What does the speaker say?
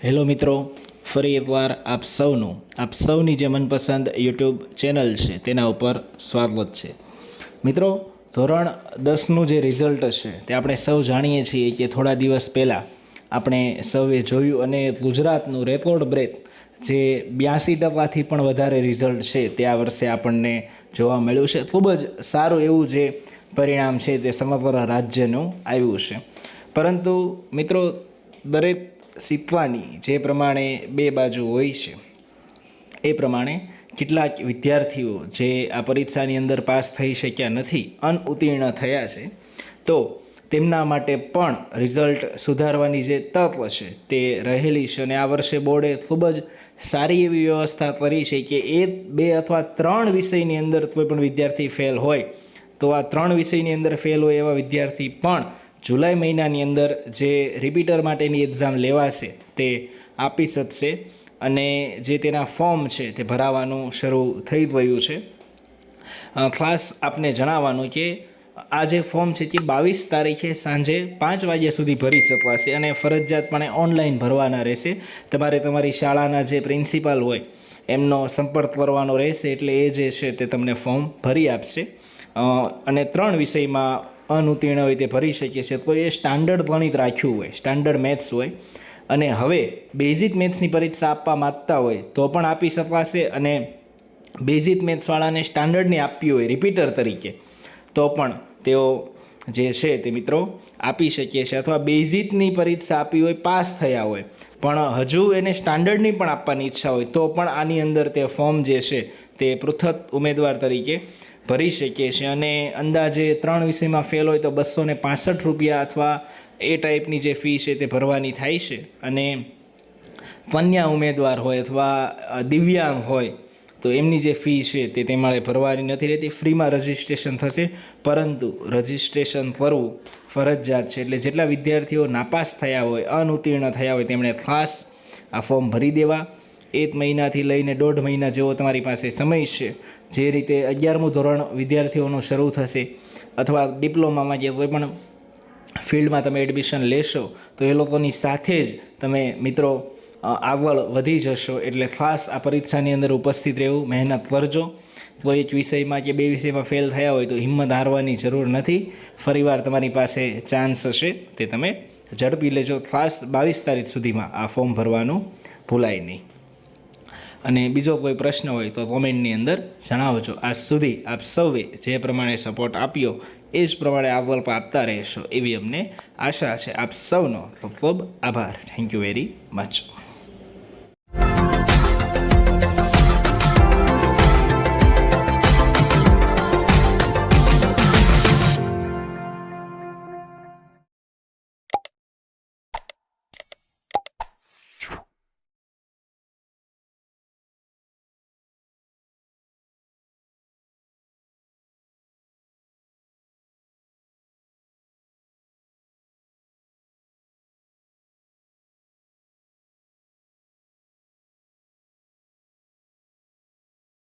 Hello મિત્રો, ફરી એકવાર આપ સૌની જે મનપસંદ યુટ્યુબ ચેનલ છે તેના ઉપર સ્વાગત છે. મિત્રો, ધોરણ 10નું જે રિઝલ્ટ છે તે આપણે સૌ જાણીએ છીએ કે થોડા દિવસ પહેલાં આપણે સૌએ જોયું અને ગુજરાતનું રેકોર્ડ બ્રેક જે 82% પણ વધારે રિઝલ્ટ છે તે આ વર્ષે આપણને જોવા મળ્યું છે. ખૂબ જ સારું એવું જે પરિણામ છે તે સમગ્ર રાજ્યનું આવ્યું છે. પરંતુ મિત્રો, દરેક શીખવાની જે પ્રમાણે બે બાજુ હોય છે એ પ્રમાણે કેટલાક વિદ્યાર્થીઓ જે આ પરીક્ષાની અંદર પાસ થઈ શક્યા નથી, અનઉત્તીર્ણ થયા છે, તો તેમના માટે પણ રિઝલ્ટ સુધારવાની જે તક છે તે રહેલી છે. અને આ વર્ષે બોર્ડે ખૂબ જ સારી એવી વ્યવસ્થા કરી છે કે 1, 2 અથવા 3 વિષયની અંદર કોઈ પણ વિદ્યાર્થી ફેલ હોય તો આ 3 વિષયની અંદર ફેલ હોય એવા વિદ્યાર્થી પણ જુલાઈ મહિનાની અંદર જે રિપીટર માટેની એક્ઝામ લેવાશે તે આપી શકશે. અને જે તેના ફોર્મ છે તે ભરાવાનું શરૂ થઈ ગયું છે. ખાસ આપને જણાવવાનું કે આ જે ફોર્મ છે તે 22 તારીખે સાંજે 5 વાગ્યા સુધી ભરી શકાશે અને ફરજિયાતપણે ઓનલાઈન ભરવાના રહેશે. તમારે તમારી શાળાના જે પ્રિન્સિપાલ હોય એમનો સંપર્ક કરવાનો રહેશે, એટલે એ જે છે તે તમને ફોર્મ ભરી આપશે. અને 3 વિષયમાં અનઉત્તીર્ણ હોય તે ભરી શકીએ છીએ. તો એ સ્ટાન્ડર્ડ ગણિત રાખ્યું હોય, સ્ટાન્ડર્ડ મેથ્સ હોય, અને હવે બેઝિક મેથ્સની પરીક્ષા આપવા માગતા હોય તો પણ આપી શકાશે. અને બેઝિક મેથ્સવાળાને સ્ટાન્ડર્ડની આપવી હોય રિપીટર તરીકે તો પણ તેઓ જે છે તે મિત્રો આપી શકીએ છીએ. અથવા બેઝિકની પરીક્ષા આપી હોય, પાસ થયા હોય, પણ હજુ એને સ્ટાન્ડર્ડની પણ આપવાની ઈચ્છા હોય તો પણ આની અંદર તે ફોર્મ જે છે તે પૃથક ઉમેદવાર તરીકે ભરી શકીએ છીએ. અને અંદાજે 3 વિષયમાં ફેલ હોય તો 265 રૂપિયા અથવા એ ટાઈપની જે ફી છે તે ભરવાની થાય છે. અને કન્યા ઉમેદવાર હોય અથવા દિવ્યાંગ હોય તો એમની જે ફી છે તે તમારે ભરવાની નથી રહેતી, ફ્રીમાં રજિસ્ટ્રેશન થશે. પરંતુ રજિસ્ટ્રેશન કરવું ફરજિયાત છે. એટલે જેટલા વિદ્યાર્થીઓ નાપાસ થયા હોય, અનઉત્તીર્ણ થયા હોય, તેમણે ખાસ આ ફોર્મ ભરી દેવા. 1 મહિનાથી લઈને 1.5 મહિના જેવો તમારી પાસે સમય છે. જે રીતે 11મું ધોરણ વિદ્યાર્થીઓનું શરૂ થશે અથવા ડિપ્લોમામાં કે કોઈ પણ ફિલ્ડમાં તમે એડમિશન લેશો તો એ લોકોની સાથે જ તમે મિત્રો આગળ વધી જશો. એટલે ખાસ આ પરીક્ષાની અંદર ઉપસ્થિત રહેવું, મહેનત કરજો. કોઈ એક વિષયમાં કે 2 વિષયમાં ફેલ થયા હોય તો હિંમત હારવાની જરૂર નથી. ફરીવાર તમારી પાસે ચાન્સ હશે, તે તમે ઝડપી લેજો. ખાસ 22 તારીખ સુધીમાં આ ફોર્મ ભરવાનું ભૂલાય નહીં. અને બીજો કોઈ પ્રશ્ન હોય તો કોમેન્ટની અંદર જણાવજો. આજ સુધી આપ સૌએ જે પ્રમાણે સપોર્ટ આપ્યો એ જ પ્રમાણે આગળ પણ આપતા રહેશો એવી અમને આશા છે. આપ સૌનો ખૂબ ખૂબ આભાર. Thank you very much.